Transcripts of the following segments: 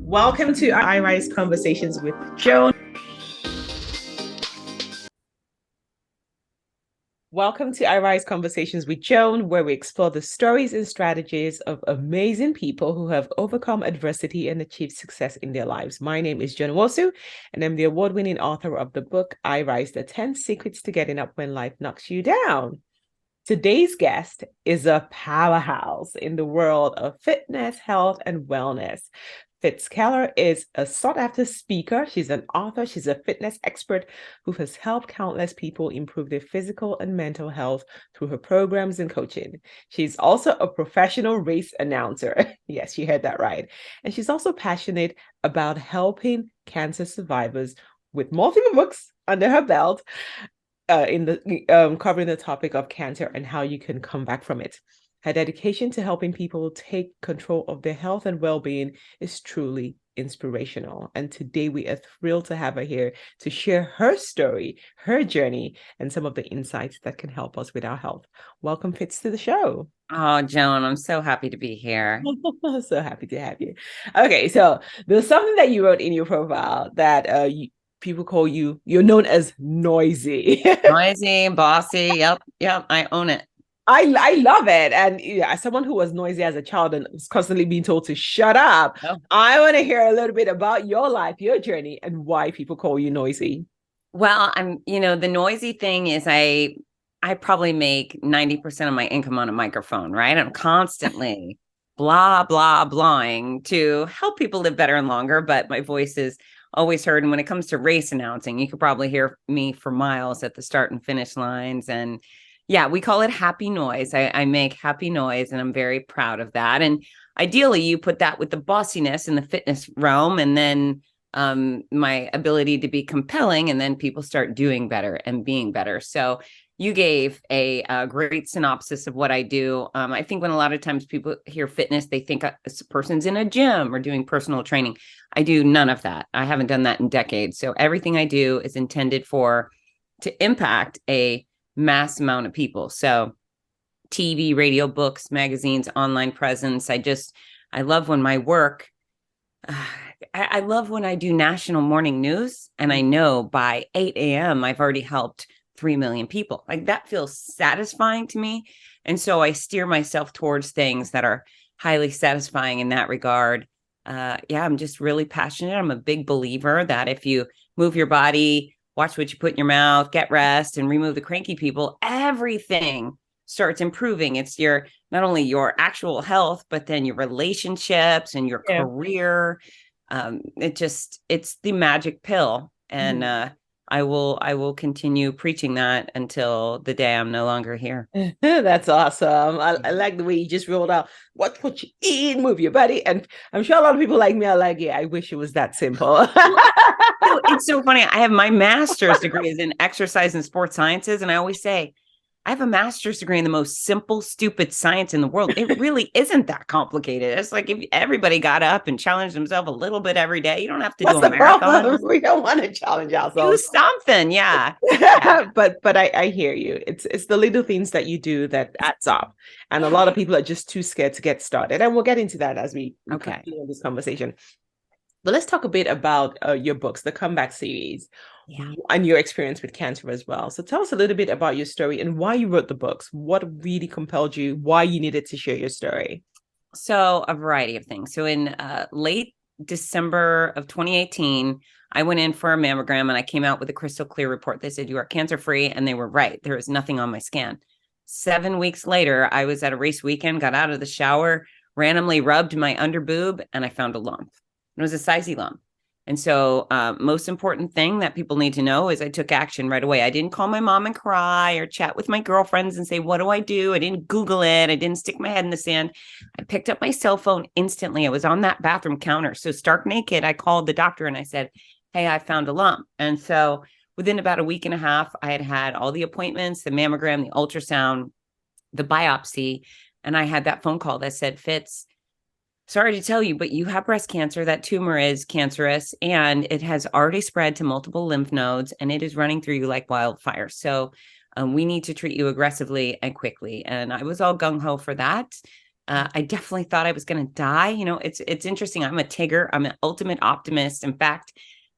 Welcome to I Rise Conversations with Joan. Welcome to I Rise Conversations with Joan, where we explore the stories and strategies of amazing people who have overcome adversity and achieved success in their lives. My name is Joan Wosu, and I'm the award-winning author of the book I Rise: The 10 Secrets to Getting Up When Life Knocks You Down. Today's guest is a powerhouse in the world of fitness, health, and wellness. Fitz Koehler is a sought-after speaker. She's an author. She's a fitness expert who has helped countless people improve their physical and mental health through her programs and coaching. She's also a professional race announcer. Yes, you heard that right. And she's also passionate about helping cancer survivors with multiple books under her belt covering the topic of cancer and how you can come back from it. Her dedication to helping people take control of their health and well-being is truly inspirational. And today we are thrilled to have her here to share her story, her journey, and some of the insights that can help us with our health. Welcome, Fitz, to the show. Oh, Joan, I'm so happy to be here. So happy to have you. Okay, so there's something that you wrote in your profile that people call you're known as noisy. Noisy, bossy. Yep, I own it. I love it. And as someone who was noisy as a child and was constantly being told to shut up, I want to hear a little bit about your life, your journey, and why people call you noisy. Well, the noisy thing is I probably make 90% of my income on a microphone, right? I'm constantly blah, blah, blahing to help people live better and longer, but my voice is always heard. And when it comes to race announcing, you could probably hear me for miles at the start and finish lines. And yeah, we call it happy noise. I make happy noise, and I'm very proud of that. And ideally, you put that with the bossiness in the fitness realm, and then my ability to be compelling, and then people start doing better and being better. So you gave a great synopsis of what I do. I think when a lot of times people hear fitness, they think a person's in a gym or doing personal training. I do none of that. I haven't done that in decades. So everything I do is intended to impact a mass amount of people. So TV, radio, books, magazines, online presence. I love when my work, I love when I do national morning news and I know by 8 a.m. I've already helped 3 million people. Like that feels satisfying to me. And so I steer myself towards things that are highly satisfying in that regard. I'm just really passionate. I'm a big believer that if you move your body, watch what you put in your mouth, get rest, and remove the cranky people, everything starts improving. It's not only your actual health, but then your relationships and your career. It's the magic pill. And I will continue preaching that until the day I'm no longer here. That's awesome. I like the way you just rolled out what you eat, move your body. And I'm sure a lot of people like me are like, yeah, I wish it was that simple. It's so funny. I have my master's degree in exercise and sports sciences. And I always say, I have a master's degree in the most simple, stupid science in the world. It really isn't that complicated. It's like if everybody got up and challenged themselves a little bit every day, you don't have to do a marathon. We don't want to challenge ourselves. Do something, yeah. But I hear you. It's the little things that you do that adds up. And a lot of people are just too scared to get started. And we'll get into that as we continue this conversation. But let's talk a bit about your books, the Comeback series, and your experience with cancer as well. So tell us a little bit about your story and why you wrote the books. What really compelled you? Why you needed to share your story? So a variety of things. So in late December of 2018, I went in for a mammogram and I came out with a crystal clear report. They said, you are cancer-free. And they were right. There was nothing on my scan. 7 weeks later, I was at a race weekend, got out of the shower, randomly rubbed my underboob, and I found a lump. It was a sizey lump. And so most important thing that people need to know is I took action right away. I didn't call my mom and cry or chat with my girlfriends and say, what do I do? I didn't Google it. I didn't stick my head in the sand. I picked up my cell phone instantly. I was on that bathroom counter. So stark naked, I called the doctor and I said, hey, I found a lump. And so within about a week and a half, I had all the appointments, the mammogram, the ultrasound, the biopsy. And I had that phone call that said, Fitz, sorry to tell you, but you have breast cancer. That tumor is cancerous and it has already spread to multiple lymph nodes and it is running through you like wildfire. So we need to treat you aggressively and quickly. And I was all gung-ho for that. I definitely thought I was going to die. It's interesting. I'm a Tigger. I'm an ultimate optimist. In fact,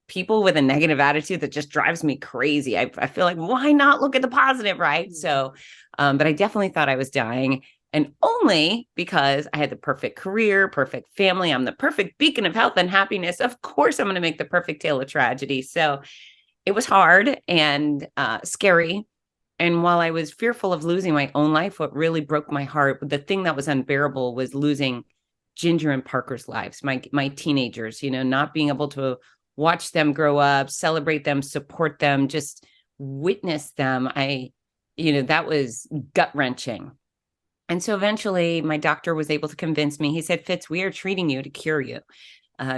people with a negative attitude that just drives me crazy. I feel like, why not look at the positive, right? So, but I definitely thought I was dying. And only because I had the perfect career, perfect family. I'm the perfect beacon of health and happiness. Of course, I'm going to make the perfect tale of tragedy. So it was hard and scary. And while I was fearful of losing my own life, what really broke my heart, the thing that was unbearable was losing Ginger and Parker's lives, my teenagers, not being able to watch them grow up, celebrate them, support them, just witness them. That was gut wrenching. And so eventually my doctor was able to convince me. He said, Fitz, we are treating you to cure you.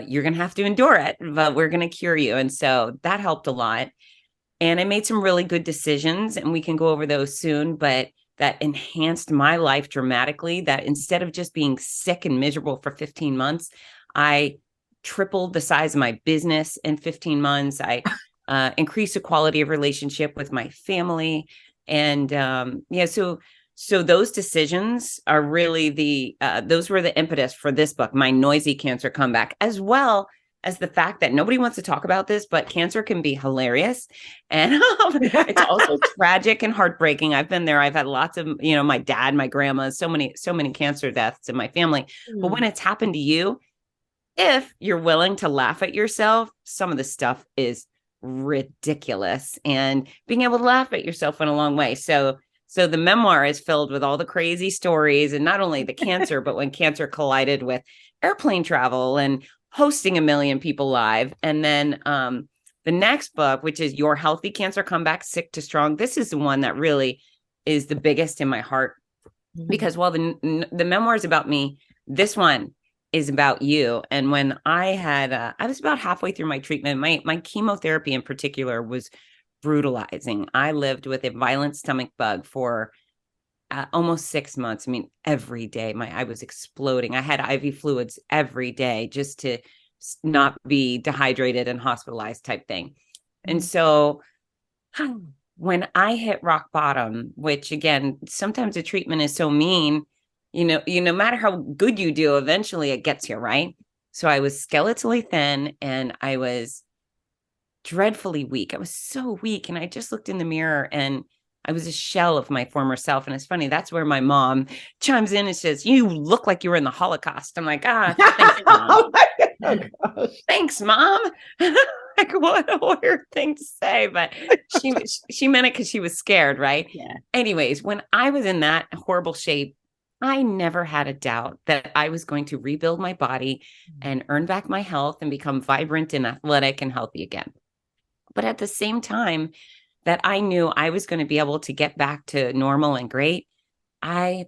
You're going to have to endure it, but we're going to cure you. And so that helped a lot. And I made some really good decisions, and we can go over those soon, but that enhanced my life dramatically. That instead of just being sick and miserable for 15 months, I tripled the size of my business in 15 months. I increased the quality of relationship with my family. And so those decisions are really those were the impetus for this book, My Noisy Cancer Comeback, as well as the fact that nobody wants to talk about this, but cancer can be hilarious. And it's also tragic and heartbreaking. I've been there. I've had lots of, my dad, my grandma, so many cancer deaths in my family. But when it's happened to you, if you're willing to laugh at yourself, some of the stuff is ridiculous. And being able to laugh at yourself went a long way. So the memoir is filled with all the crazy stories, and not only the cancer, but when cancer collided with airplane travel and hosting 1 million people live. And then the next book, which is Your Healthy Cancer Comeback, Sick to Strong. This is the one that really is the biggest in my heart, because while the memoir is about me, this one is about you. And when I was about halfway through my treatment, my chemotherapy in particular was brutalizing. I lived with a violent stomach bug for almost 6 months. I mean, every day I was exploding. I had IV fluids every day just to not be dehydrated and hospitalized type thing. And so when I hit rock bottom, which again, sometimes the treatment is so mean, no matter how good you do, eventually it gets you, right? So I was skeletally thin and I was dreadfully weak. I was so weak. And I just looked in the mirror and I was a shell of my former self. And it's funny, that's where my mom chimes in and says, you look like you were in the Holocaust. I'm like, thanks, Mom. Oh, thanks, Mom. Like, what a weird thing to say, but she meant it because she was scared, right? Yeah. Anyways, when I was in that horrible shape, I never had a doubt that I was going to rebuild my body and earn back my health and become vibrant and athletic and healthy again. But at the same time that I knew I was going to be able to get back to normal and great, I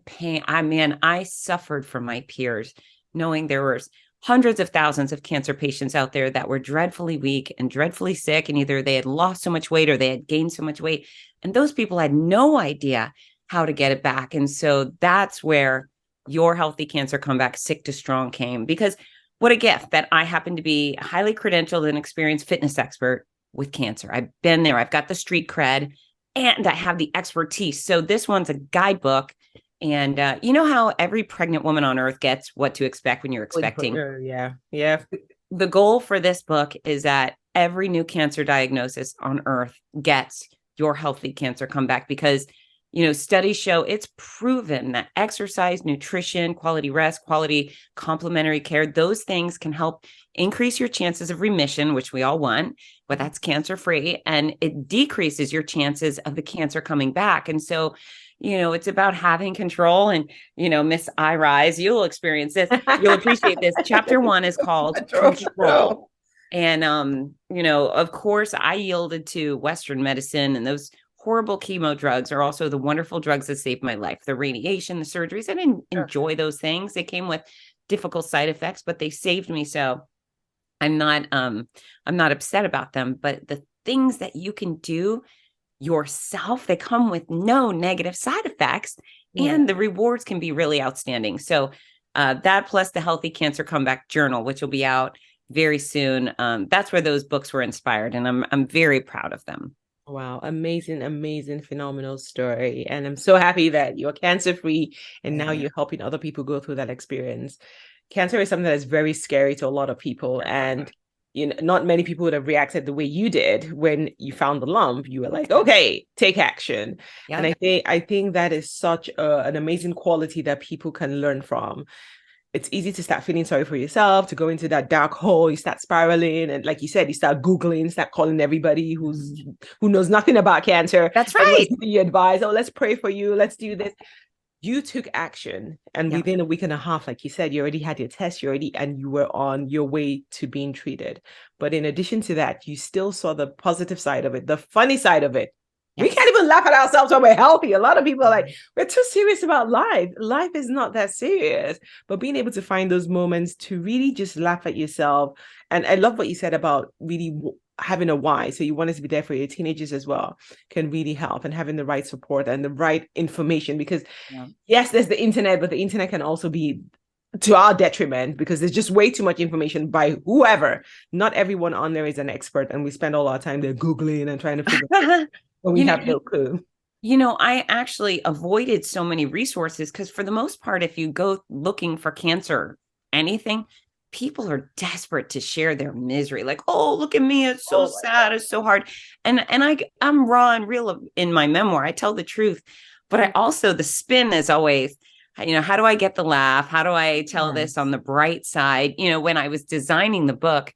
suffered from my peers, knowing there were hundreds of thousands of cancer patients out there that were dreadfully weak and dreadfully sick, and either they had lost so much weight or they had gained so much weight. And those people had no idea how to get it back. And so that's where Your Healthy Cancer Comeback, Sick to Strong came, because what a gift that I happen to be a highly credentialed and experienced fitness expert with cancer. I've been there. I've got the street cred and I have the expertise. So this one's a guidebook. And you know how every pregnant woman on earth gets what to expect when you're expecting? Yeah. The goal for this book is that every new cancer diagnosis on earth gets Your Healthy Cancer Comeback, because studies show it's proven that exercise, nutrition, quality rest, quality complementary care, those things can help increase your chances of remission, which we all want, but that's cancer-free, and it decreases your chances of the cancer coming back. And so, it's about having control. And, Miss I Rise, you'll experience this. You'll appreciate this. Chapter 1 is called Control. And, of course, I yielded to Western medicine, and those horrible chemo drugs are also the wonderful drugs that saved my life. The radiation, the surgeries, I didn't enjoy those things. They came with difficult side effects, but they saved me. So I'm not upset about them. But the things that you can do yourself, they come with no negative side effects, and the rewards can be really outstanding. So that plus the Healthy Cancer Comeback Journal, which will be out very soon. That's where those books were inspired, and I'm very proud of them. Wow, amazing, amazing, phenomenal story. And I'm so happy that you're cancer free and now you're helping other people go through that experience. Cancer is something that's very scary to a lot of people. And not many people would have reacted the way you did when you found the lump. You were like, okay, take action. And Yeah. I think that is such an amazing quality that people can learn from. It's easy to start feeling sorry for yourself, to go into that dark hole, you start spiraling, and like you said, you start Googling, start calling everybody who knows nothing about cancer. That's Everyone's right. giving you advice. Oh, let's pray for you, let's do this. You took action, and Yeah. within a week and a half, like you said, you already had your test, and you were on your way to being treated. But in addition to that, you still saw the positive side of it, the funny side of it. We Yes. can't even laugh at ourselves when we're healthy. A lot of people are like, we're too serious about life. Life is not that serious. But being able to find those moments to really just laugh at yourself. And I love what you said about really having a why. So you wanted to be there for your teenagers as well, can really help, and having the right support and the right information. Because Yeah. yes, there's the internet, but the internet can also be to our detriment because there's just way too much information by whoever. Not everyone on there is an expert, and we spend all our time there Googling and trying to figure out when we You know, have no clue. I actually avoided so many resources because for the most part, if you go looking for cancer, anything, people are desperate to share their misery. Like, oh, look at me. It's so sad. It's so hard. I'm raw and real in my memoir. I tell the truth, but I also, the spin is always, how do I get the laugh? How do I tell this on the bright side? When I was designing the book,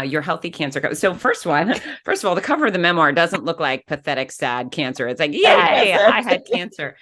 Your Healthy Cancer. So first of all, the cover of the memoir doesn't look like pathetic, sad cancer. It's like, yay, I had cancer.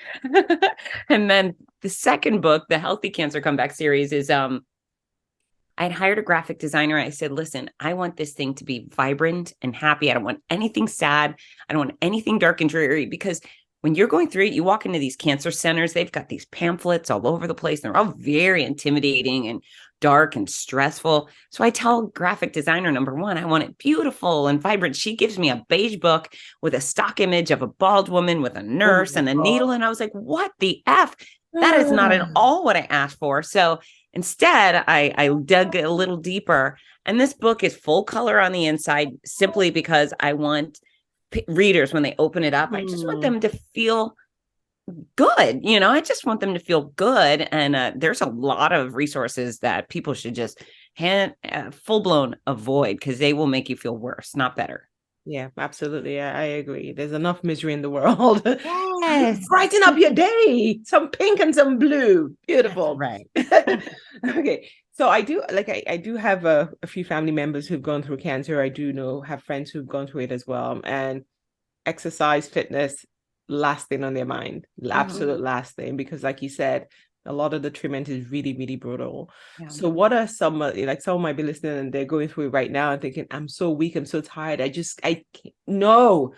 And then the second book, the Healthy Cancer Comeback series, is I had hired a graphic designer. I said, listen, I want this thing to be vibrant and happy. I don't want anything sad. I don't want anything dark and dreary, because when you're going through it, you walk into these cancer centers, they've got these pamphlets all over the place. And they're all very intimidating and dark and stressful. So I tell graphic designer number one, I want it beautiful and vibrant. She gives me a beige book with a stock image of a bald woman with a nurse and a needle. And I was like, what the F? That is not at all what I asked for. So instead, I dug a little deeper. And this book is full color on the inside simply because I want readers, when they open it up, I just want them to feel good. I just want them to feel good. And there's a lot of resources that people should just full blown avoid, because they will make you feel worse, not better. Yeah, absolutely. I agree. There's enough misery in the world. Yes. Brighten up your day. Some pink and some blue. Beautiful. That's right. Okay. So I do have a few family members who've gone through cancer. I do have friends who've gone through it as well. And exercise, fitness, last thing on their mind, absolute last thing, because like you said, a lot of the treatment is really, really brutal. Yeah. So what are like someone might be listening and they're going through it right now and thinking, I'm so weak, I'm so tired, I can't. No.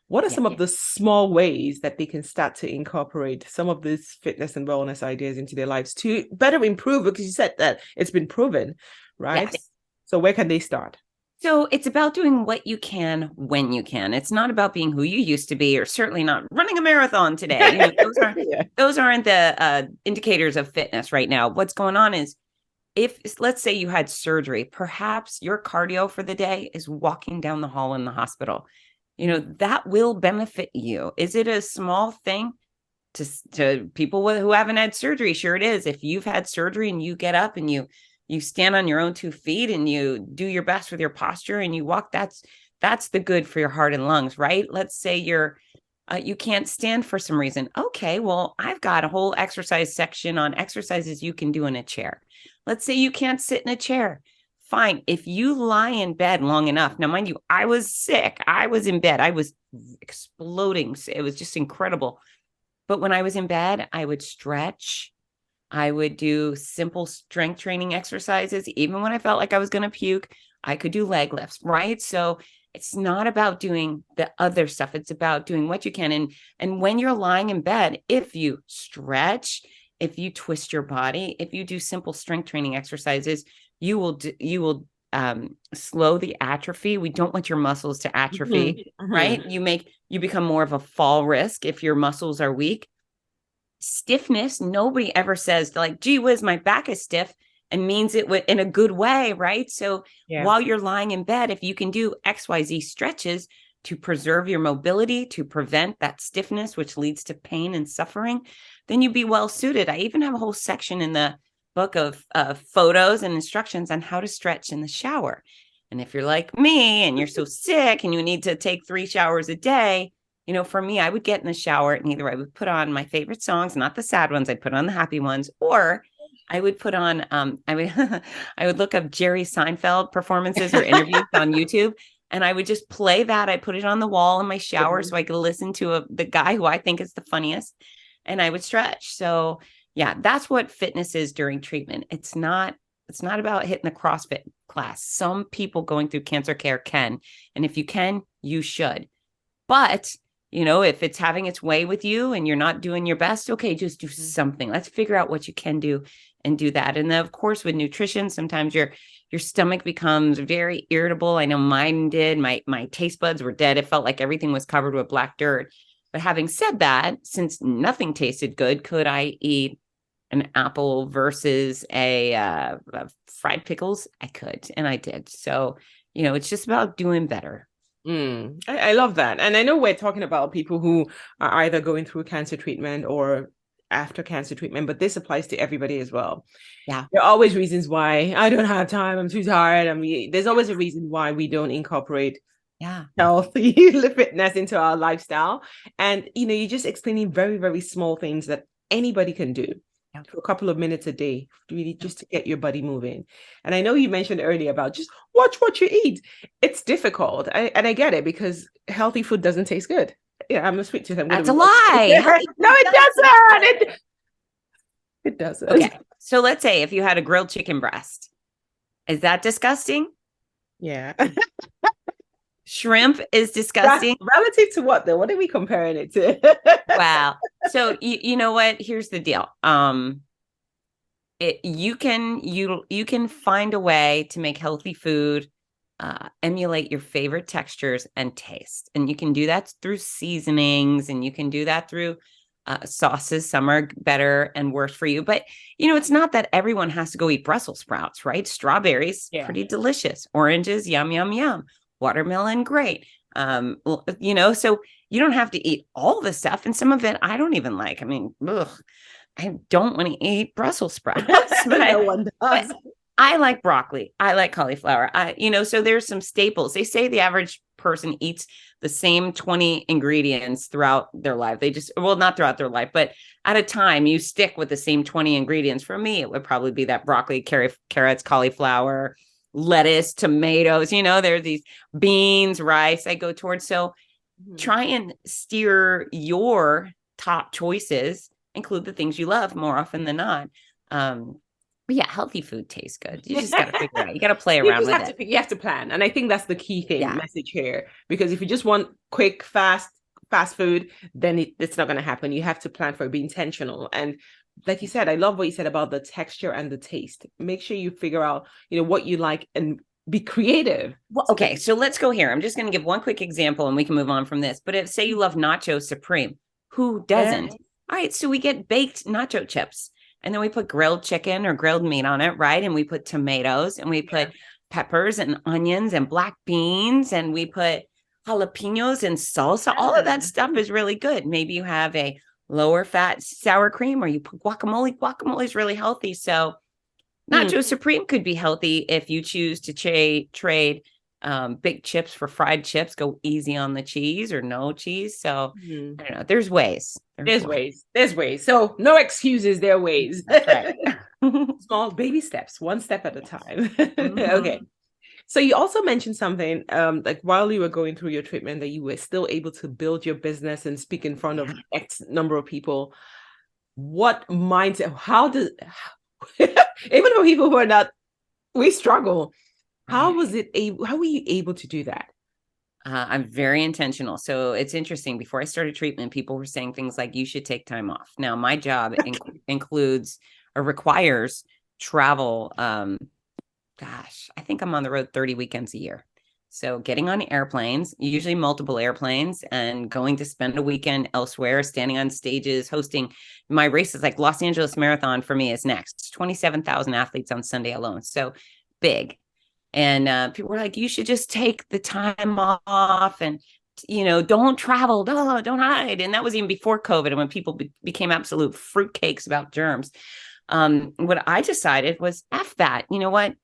What are some of the small ways that they can start to incorporate some of these fitness and wellness ideas into their lives to better improve? Because you said that it's been proven, right? Yes. So where can they start? So it's about doing what you can when you can. It's not about being who you used to be, or certainly not running a marathon today. Those aren't the indicators of fitness right now. What's going on is, if let's say you had surgery, perhaps your cardio for the day is walking down the hall in the hospital. That will benefit you. Is it a small thing to people who haven't had surgery? Sure it is. If you've had surgery and you get up and you stand on your own 2 feet and you do your best with your posture and you walk, that's the good for your heart and lungs, right? Let's say you can't stand for some reason. Okay, well, I've got a whole exercise section on exercises you can do in a chair. Let's say you can't sit in a chair. Fine. If you lie in bed long enough, now mind you, I was sick. I was in bed. I was exploding. It was just incredible. But when I was in bed, I would stretch. I would do simple strength training exercises. Even when I felt like I was going to puke, I could do leg lifts, right? So it's not about doing the other stuff. It's about doing what you can. And when you're lying in bed, if you stretch, if you twist your body, if you do simple strength training exercises, you will slow the atrophy. We don't want your muscles to atrophy, right? You become more of a fall risk if your muscles are weak. Stiffness, nobody ever says like, gee whiz, my back is stiff, and means it in a good way, right? So while you're lying in bed, if you can do XYZ stretches, to preserve your mobility, to prevent that stiffness, which leads to pain and suffering, then you'd be well suited. I even have a whole section in the book of photos and instructions on how to stretch in the shower. And if you're like me and you're so sick and you need to take 3 showers a day, for me, I would get in the shower and either I would put on my favorite songs, not the sad ones, I'd put on the happy ones, or I would put on, I would look up Jerry Seinfeld performances or interviews on YouTube, and I would just play that. I put it on the wall in my shower so I could listen to the guy who I think is the funniest, and I would stretch. So yeah, that's what fitness is during treatment. It's not about hitting the CrossFit class. Some people going through cancer care can, and if you can, you should. But if it's having its way with you and you're not doing your best, okay, just do something. Let's figure out what you can do and do that. And then, of course, with nutrition, sometimes your stomach becomes very irritable. I know mine did. My taste buds were dead. It felt like everything was covered with black dirt. But having said that, since nothing tasted good, could I eat an apple versus a fried pickles? I could, and I did. So, it's just about doing better. I love that. And I know we're talking about people who are either going through cancer treatment or after cancer treatment, but this applies to everybody as well. Yeah. There are always reasons why I don't have time. I'm too tired. There's always a reason why we don't incorporate healthy fitness into our lifestyle. And, you're just explaining very, very small things that anybody can do for a couple of minutes a day, really just to get your body moving. And I know you mentioned earlier about just watch what you eat. It's difficult. And I get it, because healthy food doesn't taste good. Yeah, I'm gonna speak to them. That's a lie. No, it doesn't. It doesn't. Okay. So let's say if you had a grilled chicken breast, is that disgusting? Yeah. Shrimp is disgusting. Relative to what though? What are we comparing it to? Wow. So you know what? Here's the deal. You can find a way to make healthy food emulate your favorite textures and taste, and you can do that through seasonings, and you can do that through sauces. Some are better and worse for you, but it's not that everyone has to go eat Brussels sprouts, right? Strawberries, pretty delicious. Oranges, yum yum yum. Watermelon, great. So you don't have to eat all the stuff, and some of it I don't even like. I mean, I don't want to eat Brussels sprouts, but no one does. But I like broccoli. I like cauliflower. So there's some staples. They say the average person eats the same 20 ingredients throughout their life. Not throughout their life, but at a time you stick with the same 20 ingredients. For me, it would probably be that broccoli, carrots, cauliflower, lettuce, tomatoes, there's these beans, rice I go towards. So try and steer your top choices, include the things you love more often than not. But yeah, healthy food tastes good. You just got to figure it out. You got to play around with it. You have to plan. And I think that's the key message here, because if you just want quick, fast food, then it's not going to happen. You have to plan for it, be intentional. And like you said, I love what you said about the texture and the taste. Make sure you figure out, what you like and be creative. Well, okay, so let's go here. I'm just going to give one quick example and we can move on from this. But say you love Nacho Supreme, who doesn't? Yeah. All right, so we get baked nacho chips, and then we put grilled chicken or grilled meat on it, right? And we put tomatoes, and we put peppers and onions and black beans, and we put jalapenos and salsa. All of that stuff is really good. Maybe you have a lower fat sour cream, or you put guacamole. Guacamole is really healthy. So Nacho Supreme could be healthy if you choose to trade big chips for fried chips, go easy on the cheese or no cheese. So I don't know. There's ways. There's ways. So no excuses. There are ways. That's right. Small baby steps, one step at a time. Okay. So you also mentioned something like while you were going through your treatment, that you were still able to build your business and speak in front of X number of people. What mindset? Even for people who are not, we struggle. How were you able to do that? I'm very intentional. So it's interesting. Before I started treatment, people were saying things like, you should take time off. Now, my job includes or requires travel. I think I'm on the road 30 weekends a year. So getting on airplanes, usually multiple airplanes, and going to spend a weekend elsewhere, standing on stages, hosting my races. Like Los Angeles Marathon for me is next. 27,000 athletes on Sunday alone. So big. And people were like, you should just take the time off and don't travel, don't hide. And that was even before COVID, and when people became absolute fruitcakes about germs. What I decided was F that. You know what?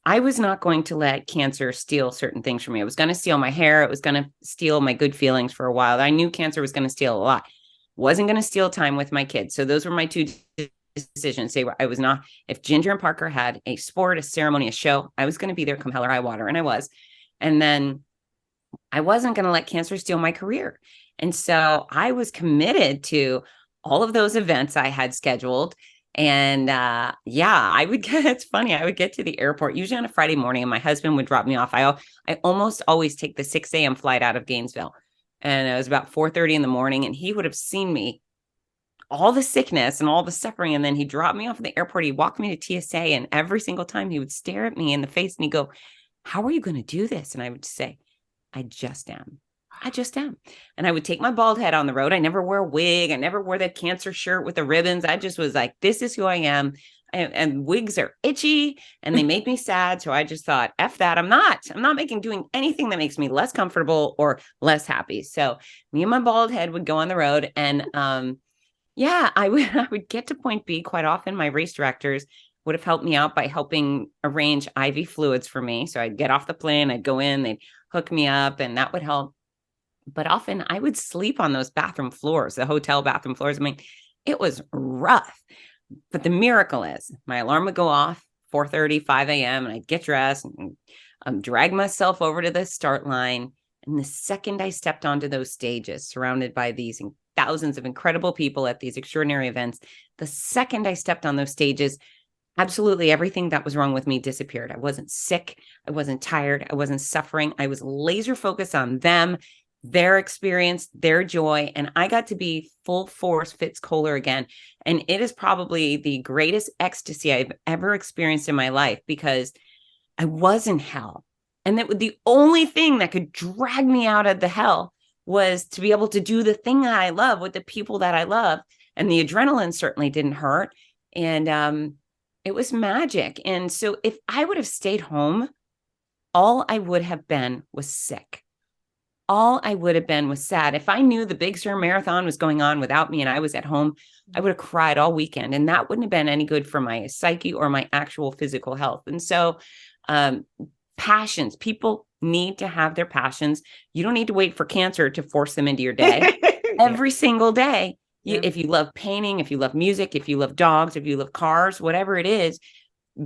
I was not going to let cancer steal certain things from me. It was going to steal my hair. It was going to steal my good feelings for a while. I knew cancer was going to steal a lot. Wasn't going to steal time with my kids. So those were my two decisions. I was not, if Ginger and Parker had a sport, a ceremony, a show, I was going to be there come hell or high water. And I was. And then I wasn't going to let cancer steal my career. And so I was committed to all of those events I had scheduled. And I would get, it's funny, I would get to the airport usually on a Friday morning, and my husband would drop me off. I almost always take the 6 a.m. flight out of Gainesville. And it was about 4:30 in the morning, and he would have seen me, all the sickness and all the suffering. And then he dropped me off at the airport. He walked me to TSA, and every single time he would stare at me in the face and he'd go, "How are you going to do this?" And I would say, "I just am. I just am." And I would take my bald head on the road. I never wore a wig. I never wore that cancer shirt with the ribbons. I just was like, this is who I am. And wigs are itchy and they make me sad. So I just thought, F that. I'm not doing anything that makes me less comfortable or less happy. So me and my bald head would go on the road. And I would get to point B quite often. My race directors would have helped me out by helping arrange IV fluids for me. So I'd get off the plane, I'd go in, they'd hook me up, and that would help. But often I would sleep on those bathroom floors, the hotel bathroom floors. I mean, it was rough. But the miracle is my alarm would go off 4:30, 5 a.m. and I'd get dressed and drag myself over to the start line. And the second I stepped onto those stages, surrounded by these thousands of incredible people at these extraordinary events, the second I stepped on those stages, absolutely everything that was wrong with me disappeared. I wasn't sick. I wasn't tired. I wasn't suffering. I was laser focused on them, their experience, their joy. And I got to be full force Fitz Koehler again. And it is probably the greatest ecstasy I've ever experienced in my life, because I was in hell. And that the only thing that could drag me out of the hell was to be able to do the thing that I love with the people that I love. And the adrenaline certainly didn't hurt. And it was magic. And so if I would have stayed home, all I would have been was sick. All I would have been was sad. If I knew the Big Sur Marathon was going on without me and I was at home, I would have cried all weekend. And that wouldn't have been any good for my psyche or my actual physical health. And so passions, people need to have their passions. You don't need to wait for cancer to force them into your day. Every single day. If you love painting, if you love music, if you love dogs, if you love cars, whatever it is,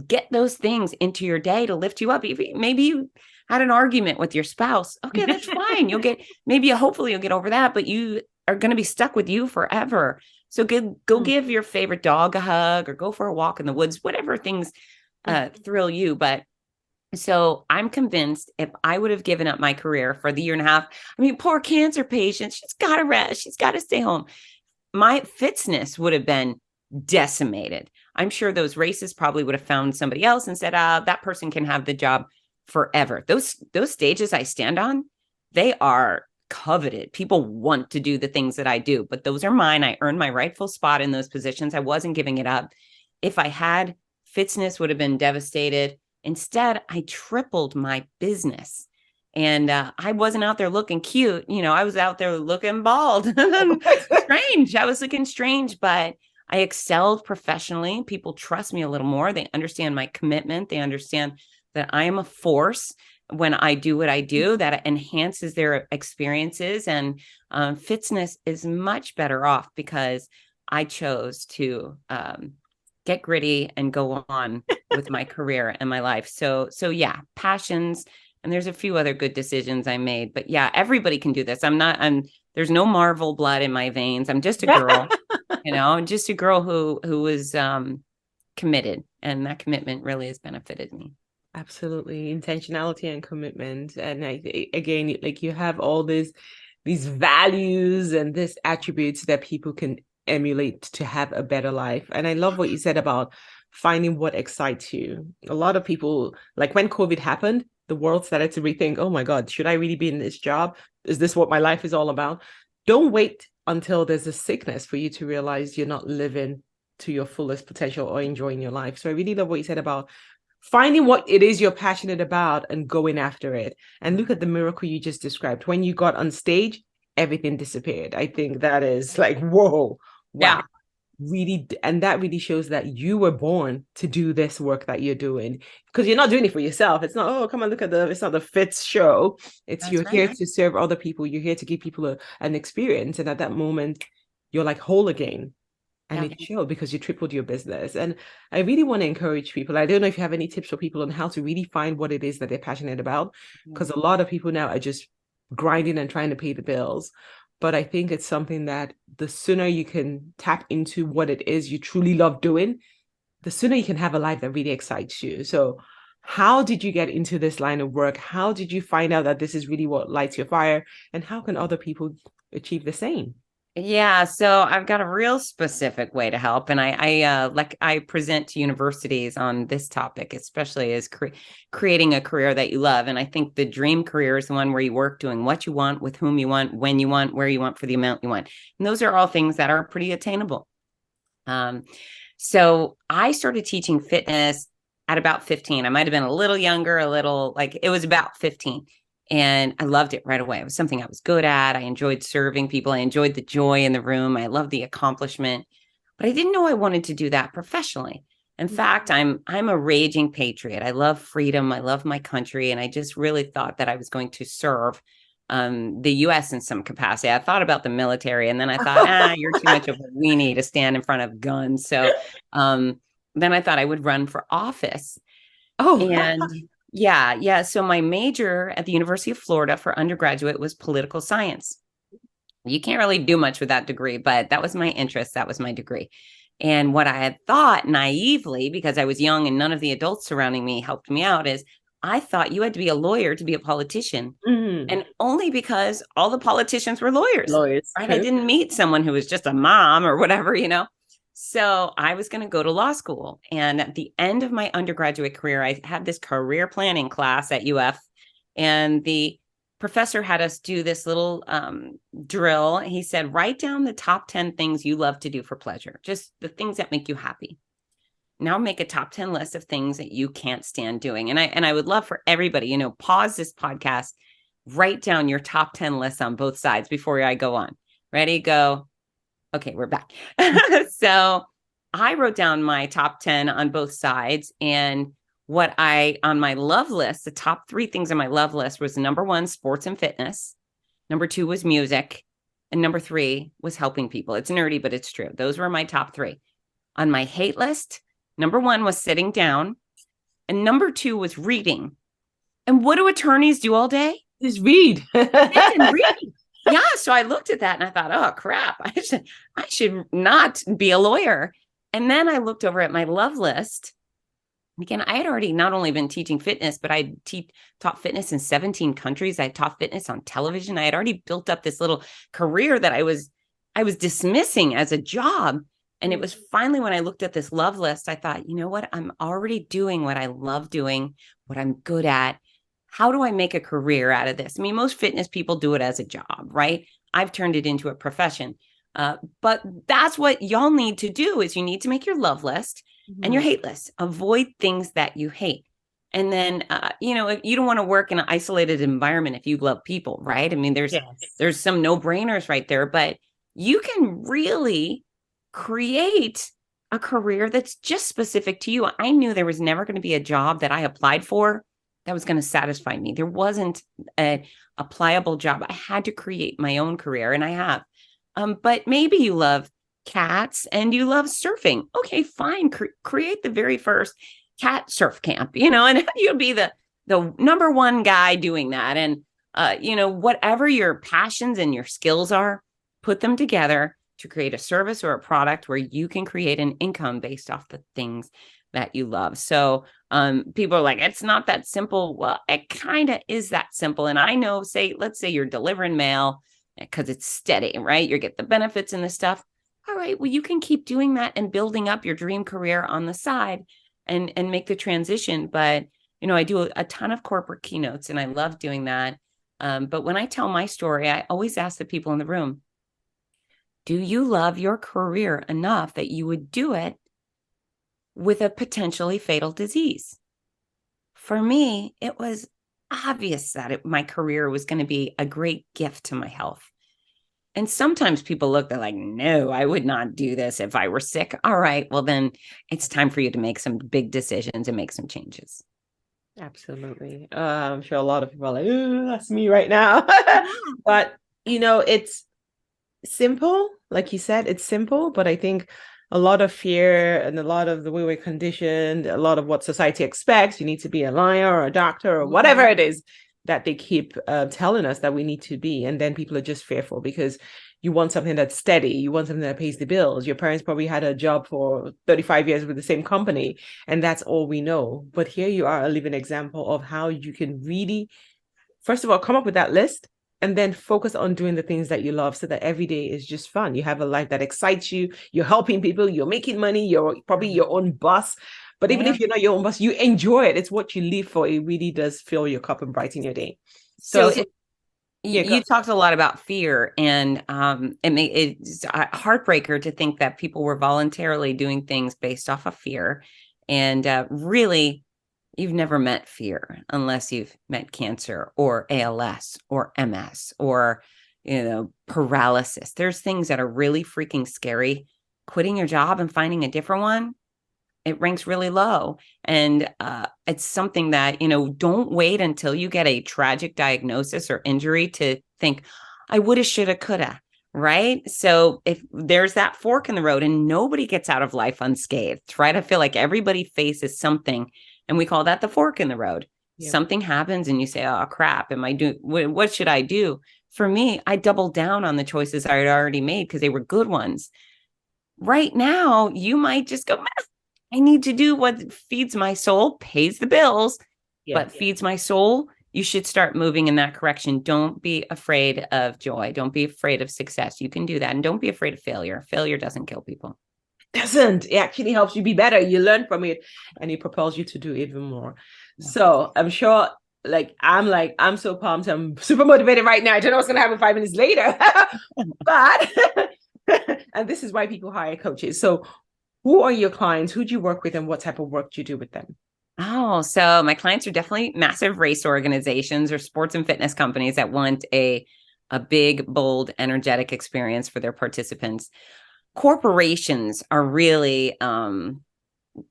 get those things into your day to lift you up. Maybe you had an argument with your spouse. Okay, that's fine. Hopefully you'll get over that, but you are going to be stuck with you forever. So go give your favorite dog a hug or go for a walk in the woods, whatever things thrill you. But so I'm convinced if I would have given up my career for the year and a half, I mean, poor cancer patient, she's got to rest. She's got to stay home. My fitness would have been decimated. I'm sure those races probably would have found somebody else and said, that person can have the job forever. Those stages I stand on, they are coveted. People want to do the things that I do, but those are mine. I earned my rightful spot in those positions. I wasn't giving it up. If I had, fitness would have been devastated. Instead, I tripled my business. And I wasn't out there looking cute. I was out there looking bald. Strange. I was looking strange, but I excelled professionally. People trust me a little more. They understand my commitment. They understand that I am a force when I do what I do, that enhances their experiences. And fitness is much better off because I chose to get gritty and go on with my career and my life. So yeah, passions. And there's a few other good decisions I made, but yeah, everybody can do this. There's no Marvel blood in my veins. I'm just a girl, just a girl who was committed, and that commitment really has benefited me. Absolutely. Intentionality and commitment. And again, like you have all these values and these attributes that people can emulate to have a better life. And I love what you said about finding what excites you. A lot of people, like when COVID happened, the world started to rethink, oh my God, should I really be in this job? Is this what my life is all about? Don't wait until there's a sickness for you to realize you're not living to your fullest potential or enjoying your life. So I really love what you said about finding what it is you're passionate about and going after it. And look at the miracle you just described. When you got on stage, everything disappeared. I think that is like, whoa, wow. Yeah. Really, and that really shows that you were born to do this work that you're doing, because you're not doing it for yourself. It's not, oh, come and look at it's not the Fitz show. It's That's you're right. here to serve other people. You're here to give people an experience. And at that moment, you're like whole again. And Yeah. it showed because you tripled your business. And I really want to encourage people. I don't know if you have any tips for people on how to really find what it is that they're passionate about, Mhm. because a lot of people now are just grinding and trying to pay the bills. But I think it's something that the sooner you can tap into what it is you truly love doing, the sooner you can have a life that really excites you. So, how did you get into this line of work? How did you find out that this is really what lights your fire? And how can other people achieve the same? Yeah, so I've got a real specific way to help, and I present to universities on this topic, especially as creating a career that you love. And I think the dream career is the one where you work doing what you want, with whom you want, when you want, where you want, for the amount you want. And those are all things that are pretty attainable. Um, so I started teaching fitness at about 15. I might have been a little younger, a little like it was about 15. And I loved it right away. It was something I was good at. I enjoyed serving people. I enjoyed the joy in the room. I loved the accomplishment, but I didn't know I wanted to do that professionally. In fact, I'm a raging patriot. I love freedom. I love my country. And I just really thought that I was going to serve the US in some capacity. I thought about the military, and then I thought, you're too much of a weenie to stand in front of guns. So then I thought I would run for office. Oh, And yeah. So my major at the University of Florida for undergraduate was political science. You can't really do much with that degree, but that was my interest. That was my degree. And what I had thought naively, because I was young and none of the adults surrounding me helped me out, is I thought you had to be a lawyer to be a politician. mm-hmm. And only because all the politicians were lawyers, Lawyers, right? I true. didn't meet someone who was just a mom or whatever. So I was going to go to law school. And at the end of my undergraduate career, I had this career planning class at UF. And the professor had us do this little drill. He said, write down the top 10 things you love to do for pleasure, just the things that make you happy. Now make a top 10 list of things that you can't stand doing. And I would love for everybody, pause this podcast, write down your top 10 lists on both sides before I go on. Ready, go. Okay, we're back. So I wrote down my top 10 on both sides. And on my love list, the top 3 things on my love list was number 1, sports and fitness. Number 2 was music. And number 3 was helping people. It's nerdy, but it's true. Those were my top 3. On my hate list, number 1 was sitting down. And number 2 was reading. And what do attorneys do all day? Just read. Read. Yeah. So I looked at that and I thought, oh crap, I should not be a lawyer. And then I looked over at my love list. Again, I had already not only been teaching fitness, but I taught fitness in 17 countries. I taught fitness on television. I had already built up this little career that I was dismissing as a job. And it was finally when I looked at this love list, I thought, you know what? I'm already doing what I love doing, what I'm good at. How do I make a career out of this? I mean, most fitness people do it as a job, right? I've turned it into a profession. But that's what y'all need to do is you need to make your love list and your hate list. Avoid things that you hate. And then, if you don't want to work in an isolated environment if you love people, right? I mean, there's some no-brainers right there, but you can really create a career that's just specific to you. I knew there was never going to be a job that I applied for that was going to satisfy me. There wasn't a pliable job. I had to create my own career, and I have. But maybe you love cats and you love surfing. Okay, fine. Create the very first cat surf camp, and you'll be the number one guy doing that. And, whatever your passions and your skills are, put them together to create a service or a product where you can create an income based off the things that you love. So people are like, it's not that simple. Well, it kind of is that simple. And I know, let's say you're delivering mail because it's steady, right? You get the benefits and the stuff. All right, well, you can keep doing that and building up your dream career on the side and make the transition. But, I do a ton of corporate keynotes and I love doing that. But when I tell my story, I always ask the people in the room, do you love your career enough that you would do it with a potentially fatal disease? for me, it was obvious that my career was going to be a great gift to my health. And sometimes people look, they're like, no, I would not do this if I were sick. All right, well, then it's time for you to make some big decisions and make some changes. Absolutely. I'm sure a lot of people are like, "Ooh, that's me right now." But, it's simple. Like you said, it's simple, but I think a lot of fear and a lot of the way we're conditioned, a lot of what society expects, you need to be a lawyer or a doctor or whatever it is that they keep telling us that we need to be. And then people are just fearful because you want something that's steady. You want something that pays the bills. Your parents probably had a job for 35 years with the same company, and that's all we know. But here you are, a living example of how you can really, first of all, come up with that list and then focus on doing the things that you love so that every day is just fun. You have a life that excites you. You're helping people. You're making money. You're probably your own boss. But even if you're not your own boss, you enjoy it. It's what you live for. It really does fill your cup and brighten your day. So you talked a lot about fear, and it's a heartbreaker to think that people were voluntarily doing things based off of fear. And really, you've never met fear unless you've met cancer or ALS or MS or, paralysis. There's things that are really freaking scary. Quitting your job and finding a different one, it ranks really low. And it's something that, don't wait until you get a tragic diagnosis or injury to think, I woulda, shoulda, coulda, right? So if there's that fork in the road, and nobody gets out of life unscathed, right? I feel like everybody faces something, and we call that the fork in the road. Yeah. Something happens and you say, oh, crap, what should I do? For me, I doubled down on the choices I had already made because they were good ones. Right now, you might just go, I need to do what feeds my soul, pays the bills, but feeds my soul. You should start moving in that correction. Don't be afraid of joy. Don't be afraid of success. You can do that. And don't be afraid of failure. Failure doesn't kill people. Doesn't. It actually helps you be better. You learn from it and it propels you to do even more. Yeah. So I'm sure, I'm so pumped. I'm super motivated right now. I don't know what's going to happen 5 minutes later. But, and this is why people hire coaches. So who are your clients? Who do you work with, and what type of work do you do with them? Oh, so my clients are definitely massive race organizations or sports and fitness companies that want a big, bold, energetic experience for their participants. Corporations are really,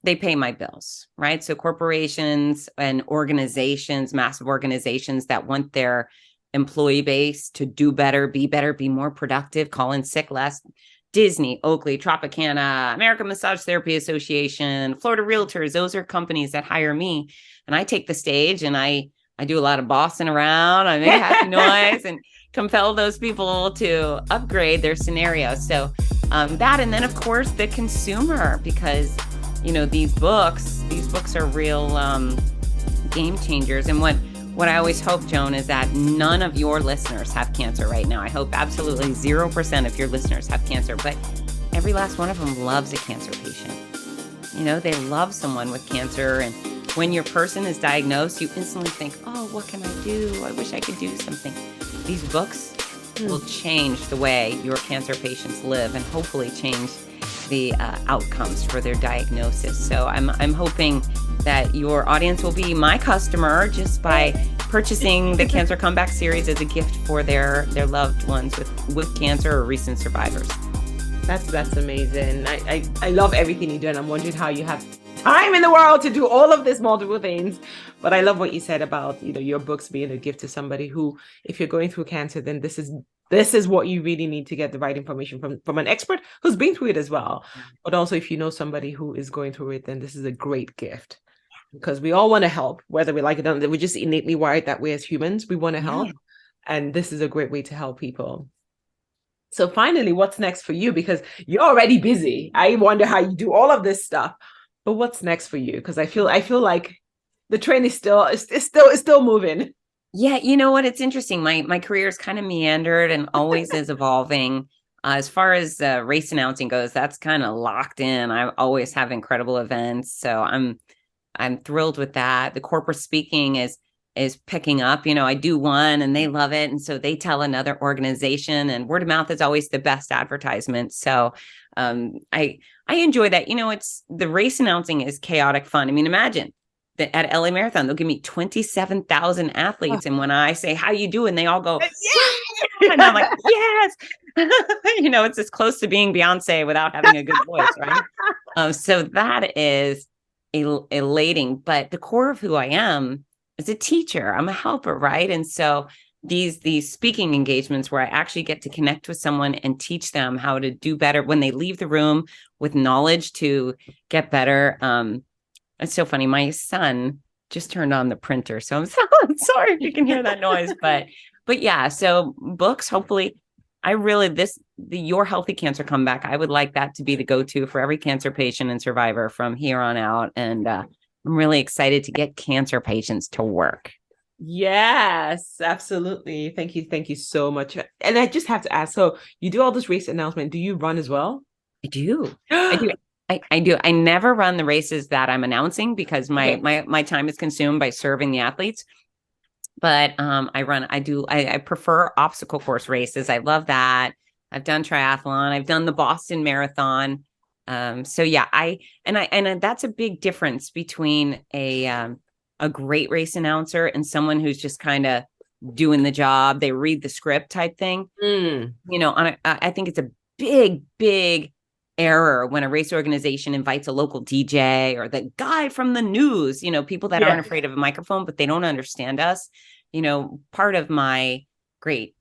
they pay my bills, right? So corporations and organizations, massive organizations that want their employee base to do better, be more productive, call in sick less. Disney, Oakley, Tropicana, American Massage Therapy Association, Florida Realtors, those are companies that hire me. And I take the stage and I do a lot of bossing around. I make happy noise and compel those people to upgrade their scenario. So that, and then of course the consumer, because these books are real game changers. And what I always hope, Joan, is that none of your listeners have cancer right now. I hope absolutely 0% of your listeners have cancer, but every last one of them loves a cancer patient. They love someone with cancer. And when your person is diagnosed, you instantly think, oh, what can I do? I wish I could do something. These books will change the way your cancer patients live and hopefully change the outcomes for their diagnosis. So I'm hoping that your audience will be my customer just by purchasing the Cancer Comeback series as a gift for their loved ones with cancer or recent survivors. That's amazing. I love everything you do, and I'm wondering how you have time in the world to do all of this multiple things. But I love what you said about your books being a gift to somebody who, if you're going through cancer, then this is what you really need to get the right information from an expert who's been through it as well. But also, if you know somebody who is going through it, then this is a great gift. Because we all want to help, whether we like it or not. We're just innately wired that way as humans. We want to help. And this is a great way to help people. So finally, what's next for you? Because you're already busy. I wonder how you do all of this stuff. But what's next for you? Because I feel like the train is still moving. Yeah, you know what? It's interesting. My career is kind of meandered and always is evolving. As far as race announcing goes, that's kind of locked in. I always have incredible events. So I'm thrilled with that. The corporate speaking is picking up. I do one and they love it. And so they tell another organization, and word of mouth is always the best advertisement. So I enjoy that. It's the race announcing is chaotic fun. I mean, imagine at LA Marathon, they'll give me 27,000 athletes. And when I say, how you doing? They all go, yeah. And I'm like, yes. It's as close to being Beyonce without having a good voice, right? So that is elating. But the core of who I am is a teacher. I'm a helper, right? And so these speaking engagements where I actually get to connect with someone and teach them how to do better when they leave the room with knowledge to get better. It's so funny. My son just turned on the printer, so I'm sorry if you can hear that noise, but yeah. So books, hopefully, Your Healthy Cancer Comeback. I would like that to be the go-to for every cancer patient and survivor from here on out, and I'm really excited to get cancer patients to work. Yes, absolutely. Thank you. Thank you so much. And I just have to ask, so you do all this race announcement. Do you run as well? I do. I do. I do. I never run the races that I'm announcing because my time is consumed by serving the athletes. But I prefer obstacle course races. I love that. I've done triathlon. I've done the Boston Marathon. So yeah, and that's a big difference between a great race announcer and someone who's just kind of doing the job. They read the script type thing. I think it's a big error when a race organization invites a local DJ or the guy from the news, people that aren't afraid of a microphone, but they don't understand us. Part of my great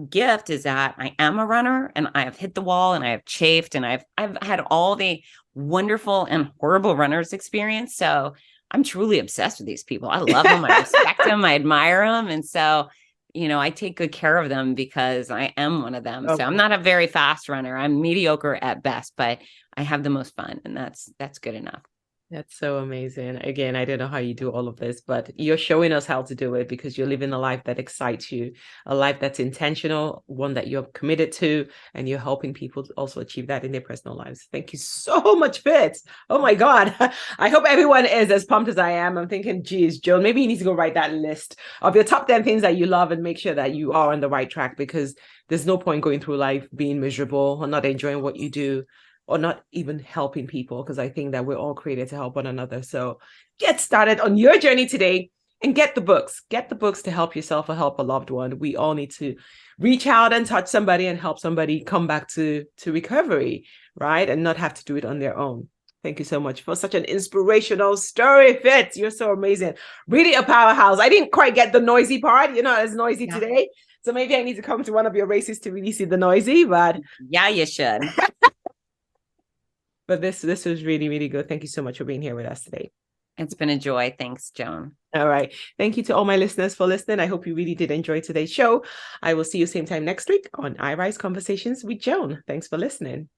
gift is that I am a runner and I have hit the wall and I have chafed and I've had all the wonderful and horrible runners experience. So I'm truly obsessed with these people. I love them. I respect them. I admire them. And so, I take good care of them because I am one of them. Okay. So I'm not a very fast runner. I'm mediocre at best, but I have the most fun, and that's good enough. That's so amazing. Again, I don't know how you do all of this, but you're showing us how to do it because you're living a life that excites you, a life that's intentional, one that you're committed to, and you're helping people to also achieve that in their personal lives. Thank you so much, Fitz. Oh my God. I hope everyone is as pumped as I am. I'm thinking, geez, Joan, maybe you need to go write that list of your top 10 things that you love and make sure that you are on the right track, because there's no point going through life being miserable or not enjoying what you do, or not even helping people, because I think that we're all created to help one another. So get started on your journey today and get the books. Get the books to help yourself or help a loved one. We all need to reach out and touch somebody and help somebody come back to recovery, right? And not have to do it on their own. Thank you so much for such an inspirational story, Fitz. You're so amazing. Really a powerhouse. I didn't quite get the noisy part. You're not as noisy today. So maybe I need to come to one of your races to really see the noisy, but yeah, you should. But this was really, really good. Thank you so much for being here with us today. It's been a joy. Thanks, Joan. All right. Thank you to all my listeners for listening. I hope you really did enjoy today's show. I will see you same time next week on iRise Conversations with Joan. Thanks for listening.